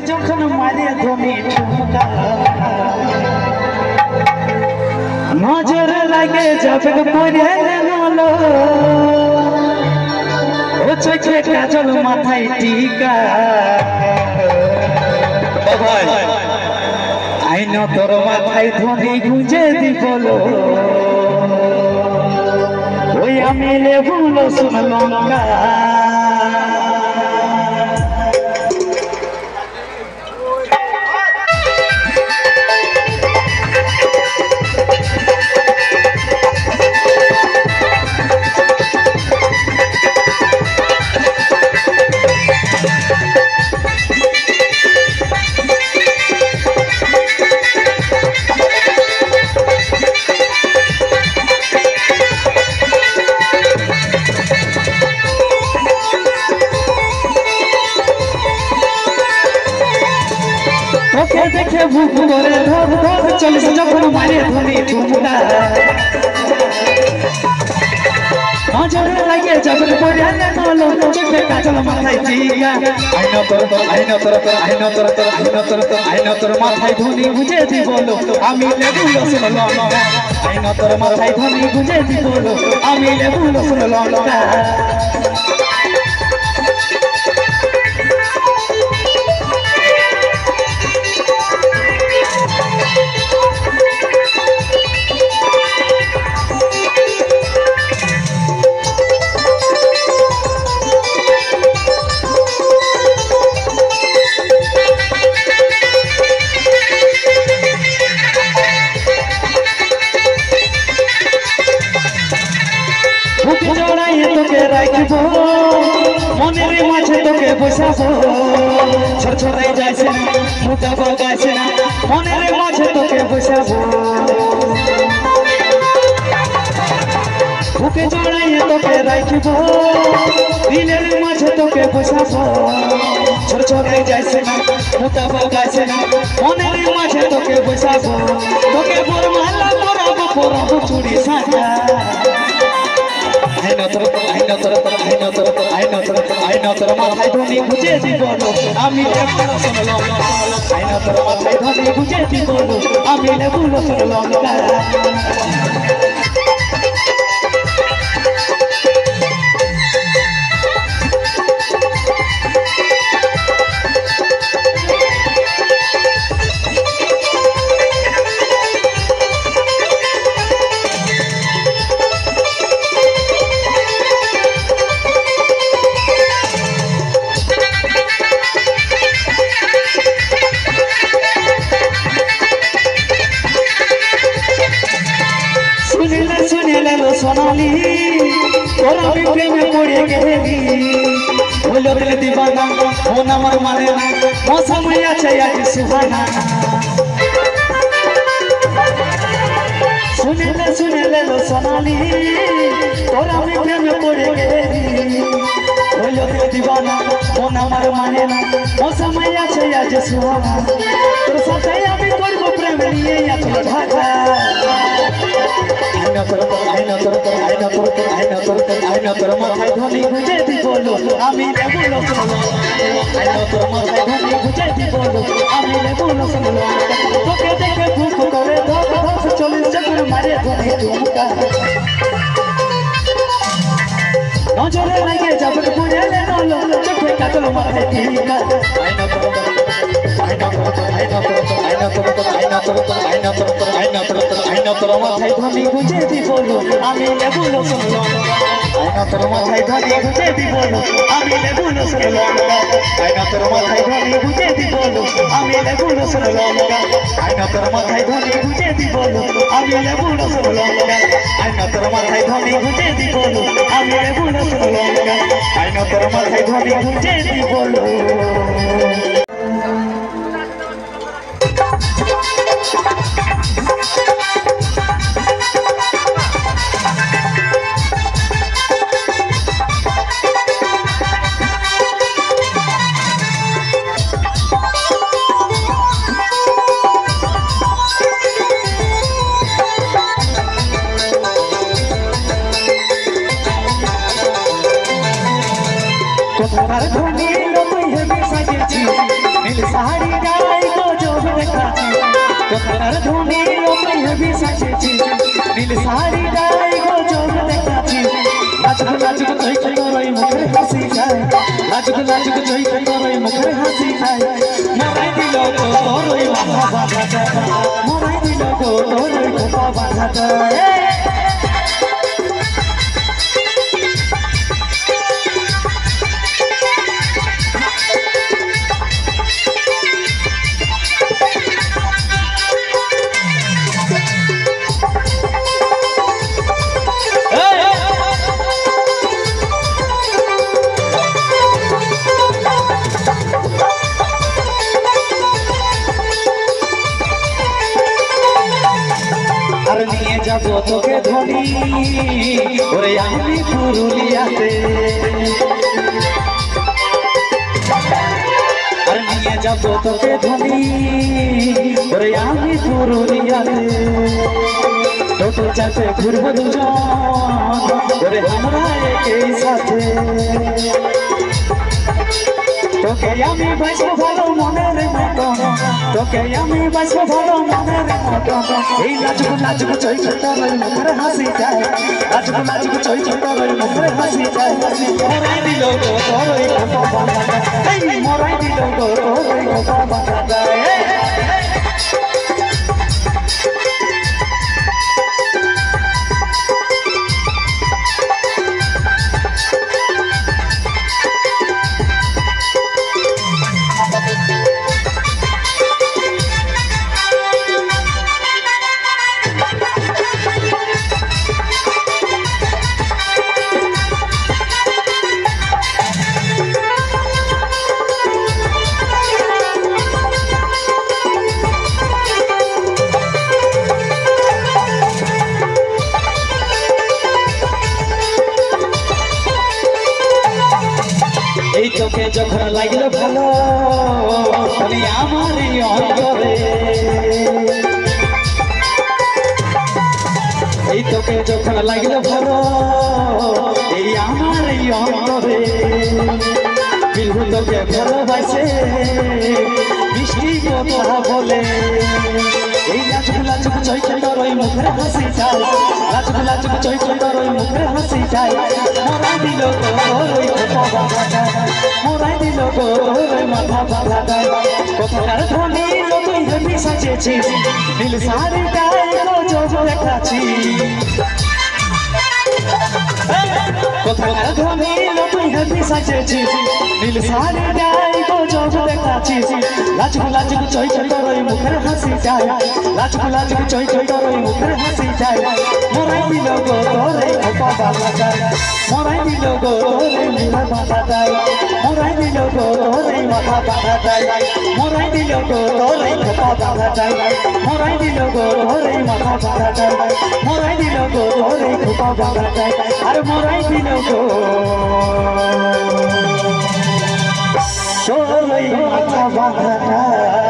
যখন মারে তুমি ঠুমকা নজর লাগে যাবে পরে নলো ও চোখে কাজল মাথায় টিকা আইন তোর মাথায় ধ্বনি গুঁজে দিবল ওই আমি লেবুল শুন লঙ্কা देखे भूख करे धर धर चलिस जखन मारे धनी ठुमका नजर लागे जखन पड़े नलो चोखे काजल माथाय टीका आइना तोर माथाय धनी बुझे दी बोलो आमी लेबू लसन लंका आइना तोर माथाय धनी बुझे दी बोलो आमी लेबू लसन लंका মনের মাঝে তোকে বসাবো ছড়ছড়াই যাইছে না মোটা বাগাইছে না মনের মাঝে তোকে বসাবো বুকে জড়াইয়ে তোকে রাখবো দিলের মাঝে তোকে বসাবো ছড়ছড়াই যাইছে না মোটা বাগাইছে না মনের মাঝে তোকে বসাবো তোকে বরমালা পরাবো চুড়ি সাজা আইনা তোর মাথায় ধনি বুঝে দিব আমি লেবুল শুনলাম আইনা তোর মাথায় ধনি বুঝে দিব আমি লেবুল শুনলাম সোনালি তোরা প্রেমে পড়ে গেলি হলো দিল দিবানা মন আমার মানে না মৌসুম আছে আজ সুহানা শুনেলে সোনালি তোরা প্রেমে পড়ে গেলি হলো দিল দিবানা মন আমার মানে না মৌসুম আছে আজ সুহানা তোর সাথে আমি করব প্রেম নিয়ে আছো ঢাকা আইনা তোর মাথায় ধনি বুঝে দি বলো আমি লেবুল শুনলাম আইনা তোর মাথায় ধনি বুঝে দি বলো আমি লেবুল শুনলাম তোকে দেখে ভুক করে ধপ ধপ চলিস যখন মারে ধনি ঠুমকা নজরে লাগে যাবে পুড়ে নলো চোখে কাজল মাথায় টিকা আইনা তোর মাথায় ধনি বুঝে দি বলো আমি লেবুল শুনলাম আইনা তোর মাথায় ধনি বুঝে দি বলো আমি লেবুল শুনলাম আইনা তোর মাথায় ধনি বুঝে দি বলো আমি লেবুল শুনলাম আইনা তোর মাথায় ধনি বুঝে দি বলো আমি লেবুল শুনলাম আইনা তোর মাথায় ধনি বুঝে দি বলো আমি লেবুল শুনলাম আইনা তোর মাথায় ধনি বুঝে দি বলো তোমার ধনী লোক হেবে সাজেছি কোথাকার ধনী ওই হেভি সাজেছি নীল শাড়ি গায়ে গজব দেখাচ্ছি লাজুক লাজুক চই তোরই মুখের হাসি খায় লাজুক লাজুক চই তোরই মুখের হাসি খায় মরাই দিল গো তোরই মাথা বাঁধাটা মরাই দিল গো তোরই খোপা বাঁধাটা আর নিয়ে যাব তোকে ধনী ওরে আমি পুরুলিয়াতে আর নিয়ে যাব তোকে ধনী ওরে আমি পুরুলিয়াতে টোটো চাপে ঘুরবো দুজন ওরে আমরা একই সাথে তোকে আমি বাঁচবো ভালো মনের মতন তোকে আমি বাঁচবো ভালো মনের মতন এই লাজুক লাজুক চই তোর মুখের হাসি যায় লাজুক লাজুক চই তোর মুখের হাসি যায় মরাই দিল গো তোর খোপা বাঁধা এই মরাই দিল গো তোর খোপা বাঁধা এই তোকে যখন লাগলো ভালো আমি আমারই অন্তরে এই তোকে যখন লাগলো ভালো এই আমারই অন্তরে বিলু তোকে ভালোবাসে মিষ্টি কথা বলে এই লাজুক লাজুক চই তোর মুখের হাসি যায় লাজুক লাজুক চই তোর মুখের হাসি যায় মরাই দিল তোর খোপা বাঁধা মরাই দিল তোর মাথা বাঁধা কোথাকার ধনী তুই হেভি সাজেছিস নীল শাড়ি গায়ে গজব দেখাচ্ছি কোথাকার ধনী তুই হেভি সাজেছিস নীল শাড়ি গায়ে গজব দেখাচ্ছিস লাজুক লাজুক চই তোর মুখের হাসি যায় লাজুক লাজুক চই তোর মুখের হাসি যায় মরাই দিল গো তোর খোপা বাঁধা মরাই দিল গো তোর নীল বাঁধা মরাই দিল গো তোর মাথা বাঁধা মরাই দিল গো তোর খোপা বাঁধা মরাই দিল গো তোর মাথা বাঁধা মরাই দিল গো তোর খোপা বাঁধা আর মরাই দিল গো তোর মাথা বাঁধা